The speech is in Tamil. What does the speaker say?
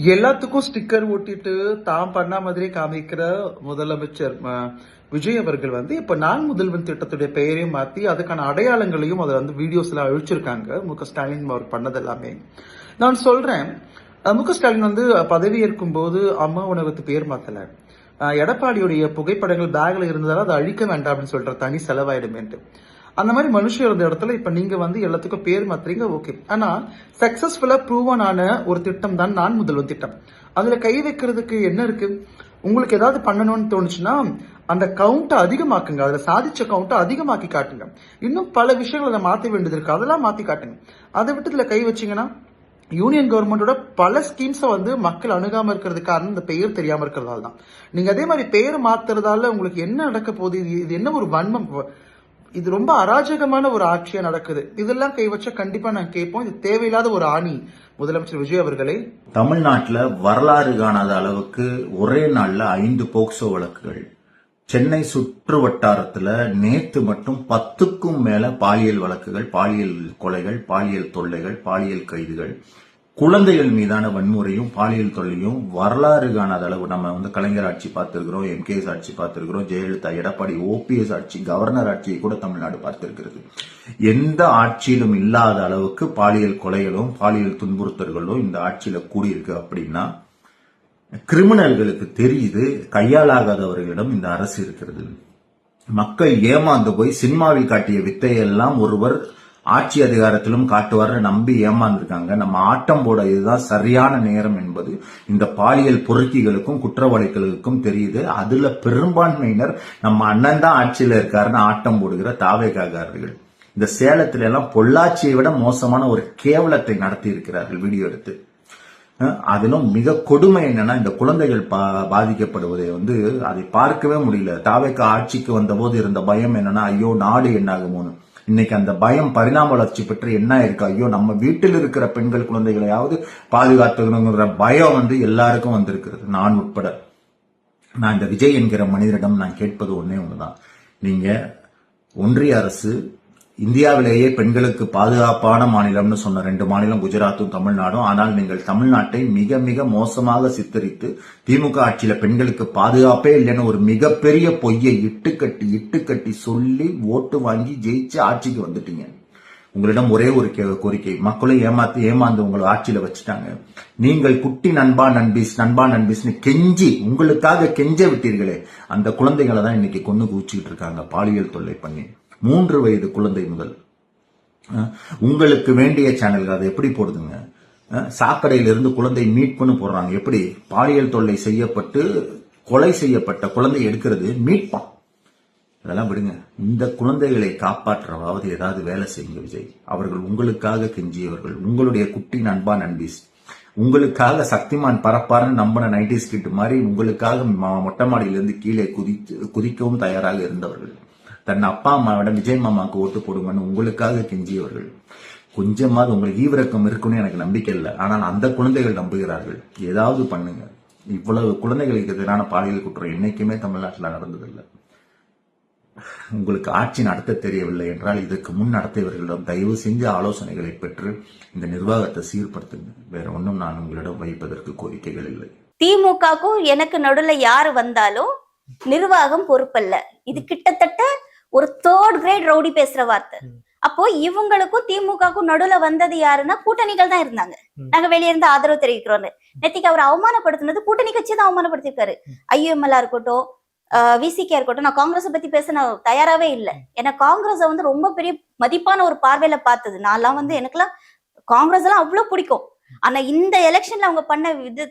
எல்லாத்துக்கும் ஸ்டிக்கர் ஒட்டிட்டு தாம் பண்ண மாதிரியே காமிக்கிற முதலமைச்சர் விஜய் அவர்கள் இப்ப நான் முதல்வன் திட்டத்துடைய பெயரையும் மாத்தி அதுக்கான அடையாளங்களையும் அதை வீடியோஸ்ல அழிச்சிருக்காங்க. ஸ்டாலின் அவர் பண்ணது எல்லாமே நான் சொல்றேன். ஸ்டாலின் பதவி ஏற்கும் போது அம்மா உணவகத்து பேர் மாத்தல. எடப்பாடியுடைய புகைப்படங்கள் பேக்ல இருந்ததால அதை அழிக்க வேண்டாம் அப்படின்னு சொல்ற தனி செலவாயிடுமே. அந்த மாதிரி மனுஷன் இருந்த இடத்துல இப்ப நீங்க எல்லாத்துக்கும் பேர் மாத்துறீங்க. ஓகே, ஆனா சக்சஸ்ஃபுல்லா ப்ரூவன் ஆன ஒரு திட்டம் தான் நான் முதல்வன் திட்டம். அதுல கை வைக்கிறதுக்கு என்ன இருக்கு? உங்களுக்கு ஏதாவது பண்ணணும்னு தோணுச்சுன்னா அந்த கவுண்ட்டை அதிகமாக்குங்க. அதுல சாதிச்ச கவுண்ட்டை அதிகமாக்கி காட்டுங்க. இன்னும் பல விஷயங்கள் அதை மாத்த வேண்டியது இருக்கு, அதெல்லாம் மாத்தி காட்டுங்க. அதை விட்டு இதுல கை வச்சீங்கன்னா யூனியன் கவர்மெண்டோட பல ஸ்கீம்ஸை மக்கள் அணுகாம இருக்கிறதுக்கு காரணம் இந்த பெயர் தெரியாம இருக்கிறதால தான். நீங்க அதே மாதிரி பெயர் மாத்துறதால உங்களுக்கு என்ன நடக்க போகுது? இது என்ன ஒரு வன்மம்? இது ரொம்ப அராஜகமான ஒரு ஆட்சியா நடக்குது. இதெல்லாம் கை வச்சா கண்டிப்பா நான் கேட்போம். இது தேவையில்லாத ஒரு ஆணி முதலமைச்சர் விஜய் அவர்களே. தமிழ்நாட்டுல வரலாறு காணாத அளவுக்கு ஒரே நாள்ல 5 போக்சோ வழக்குகள். சென்னை சுற்று வட்டாரத்துல நேத்து மட்டும் 10க்கும் மேல பாலியல் வழக்குகள், பாலியல் கொலைகள், பாலியல் தொல்லைகள், பாலியல் கைதுகள், குழந்தைகள் மீதான வன்முறையும் பாலியல் தொல்லையும் வரலாறு காணாத அளவு. நம்ம கலைஞர் ஆட்சி பார்த்திருக்கிறோம், எம்கேஎஸ் ஆட்சி பார்த்திருக்கிறோம், ஜெயலலிதா, எடப்பாடி, ஓபிஎஸ் ஆட்சி, கவர்னர் ஆட்சியை கூட தமிழ்நாடு பார்த்திருக்கிறது. எந்த ஆட்சியிலும் இல்லாத அளவுக்கு பாலியல் கொலைகளும் பாலியல் துன்புறுத்தல்களும் இந்த ஆட்சியில கூடியிருக்கு. அப்படின்னா கிரிமினல்களுக்கு தெரியுது கையாளாகாதவர்களிடம் இந்த அரசு இருக்கிறது. மக்கள் ஏமாந்து போய் சினிமாவில் காட்டிய வித்தையெல்லாம் ஒருவர் ஆட்சி அதிகாரத்திலும் காட்டுவார் நம்பி ஏமாந்துருக்காங்க. நம்ம ஆட்டம் போட இதுதான் சரியான நேரம் என்பது இந்த பாலியல் பொறுக்கிகளுக்கும் குற்றவாளிகளுக்கும் தெரியுது. அதுல பெரும்பான்மையினர் நம்ம அண்ணன் தான் ஆட்சியில இருக்காருன்னு ஆட்டம் போடுகிற தாவேகாரர்கள். இந்த சேலத்தில எல்லாம் பொள்ளாச்சியை விட மோசமான ஒரு கேவலத்தை நடத்தி இருக்கிறார்கள் வீடியோ எடுத்து. அதிலும் மிக கொடுமை என்னன்னா, இந்த குழந்தைகள் பாதிக்கப்படுவதை அதை பார்க்கவே முடியல. தாவேகா ஆட்சிக்கு வந்த போது இருந்த பயம் என்னன்னா, ஐயோ நாடு என்னாகுமோன்னு. இன்னைக்கு அந்த பயம் பரிணாம வளர்ச்சி பெற்று என்ன இருக்கு, ஐயோ நம்ம வீட்டில் இருக்கிற பெண்கள் குழந்தைகளையாவது பாதுகாத்துக்கணுங்கிற பயம் எல்லாருக்கும் வந்திருக்கிறது, நான் உட்பட. நான் இந்த விஜய் என்கிற மனிதரிடம் நான் கேட்பது ஒன்னே ஒண்ணுதான். நீங்க ஒன்றிய அரசு இந்தியாவிலேயே பெண்களுக்கு பாதுகாப்பான மாநிலம்னு சொன்ன 2 மாநிலம் குஜராத்தும் தமிழ்நாடும். ஆனால் நீங்கள் தமிழ்நாட்டை மிக மிக மோசமாக சித்தரித்து திமுக ஆட்சியில பெண்களுக்கு பாதுகாப்பே இல்லைன்னு ஒரு மிகப்பெரிய பொய்யை இட்டுக்கட்டி சொல்லி ஓட்டு வாங்கி ஜெயிச்சு ஆட்சிக்கு வந்துட்டீங்க. உங்களிடம் ஒரே ஒரு கோரிக்கை, மக்களை ஏமாந்து உங்களை ஆட்சியில வச்சுட்டாங்க. நீங்கள் குட்டி நண்பா நண்பீஸ்னு கெஞ்சி உங்களுக்காக கெஞ்ச விட்டீர்களே, அந்த குழந்தைகளை தான் இன்னைக்கு கொண்டு குவிச்சுக்கிட்டு இருக்காங்க பாலியல் தொல்லை பண்ணி. 3 வயது குழந்தை முதல். உங்களுக்கு வேண்டிய சேனல்கள் அதை எப்படி போடுதுங்க? சாக்கடையிலிருந்து குழந்தை மீட்புன்னு போடுறாங்க. எப்படி பாலியல் தொல்லை செய்யப்பட்டு கொலை செய்யப்பட்ட குழந்தை எடுக்கிறது மீட்பான். அதெல்லாம் விடுங்க. இந்த குழந்தைகளை காப்பாற்றவாவது ஏதாவது வேலை செய்யுங்க விஜய். அவர்கள் உங்களுக்காக கெஞ்சியவர்கள், உங்களுடைய குட்டி நண்பா நண்பீஸ். உங்களுக்காக சக்திமான் பரப்பாருன்னு நம்பின 90s கிட் மாதிரி உங்களுக்காக மொட்டை மாடியிலிருந்து கீழே குதிக்கவும் தயாராக இருந்தவர்கள். தன் அப்பா அம்மாவிட விஜய் மாமாவுக்கு ஓட்டு போடுங்கன்னு உங்களுக்காக கெஞ்சியவர்கள். கொஞ்சமாவது உங்களுக்கு ஈவிரக்கம் இருக்குன்னு எனக்கு நம்பிக்கை இல்லை. ஆனால் அந்த குழந்தைகள் நம்புகிறார்கள். ஏதாவது பண்ணுங்க. இவ்வளவு குழந்தைகளுக்கு எதிரான பாலியல் குற்றம் என்னைக்குமே தமிழ்நாட்டில் நடந்ததில்லை. உங்களுக்கு ஆட்சி நடத்த தெரியவில்லை என்றால் இதற்கு முன் நடத்தியவர்களிடம் தயவு செஞ்சு ஆலோசனைகளை பெற்று இந்த நிர்வாகத்தை சீர்படுத்துங்க. வேற ஒன்றும் நான் உங்களிடம் வைப்பதற்கு கோரிக்கைகள் இல்லை. திமுகக்கும் எனக்கு நடுவுல யாரு வந்தாலும் நிர்வாகம் பொறுப்பல்ல. இது கிட்டத்தட்ட ஒரு 3rd கிரேட் ரவுடி பேசுற வார்த்தை. அப்போ இவங்களுக்கும் திமுகக்கும் நடுவுல வந்தது யாருன்னா கூட்டணிகள் தான் இருந்தாங்க. நாங்க வெளியே இருந்து ஆதரவு தெரிவிக்கிறோம். நேத்திக்கு அவர் அவமானப்படுத்தினது கூட்டணி கட்சி தான் அவமானப்படுத்திருக்காரு. ஐஎம்எல்ஆ இருக்கட்டும், விசிகே இருக்கட்டும். நான் காங்கிரஸ் பத்தி பேச நான் தயாராவே இல்லை. ஏன்னா காங்கிரஸ் ரொம்ப பெரிய மதிப்பான ஒரு பார்வையில பார்த்தது. நான்லாம் எனக்குலாம் காங்கிரஸ் எல்லாம் அவ்வளவு பிடிக்கும். ஆனா இந்த எலெக்ஷன்ல அவங்க பண்ண விதத்துல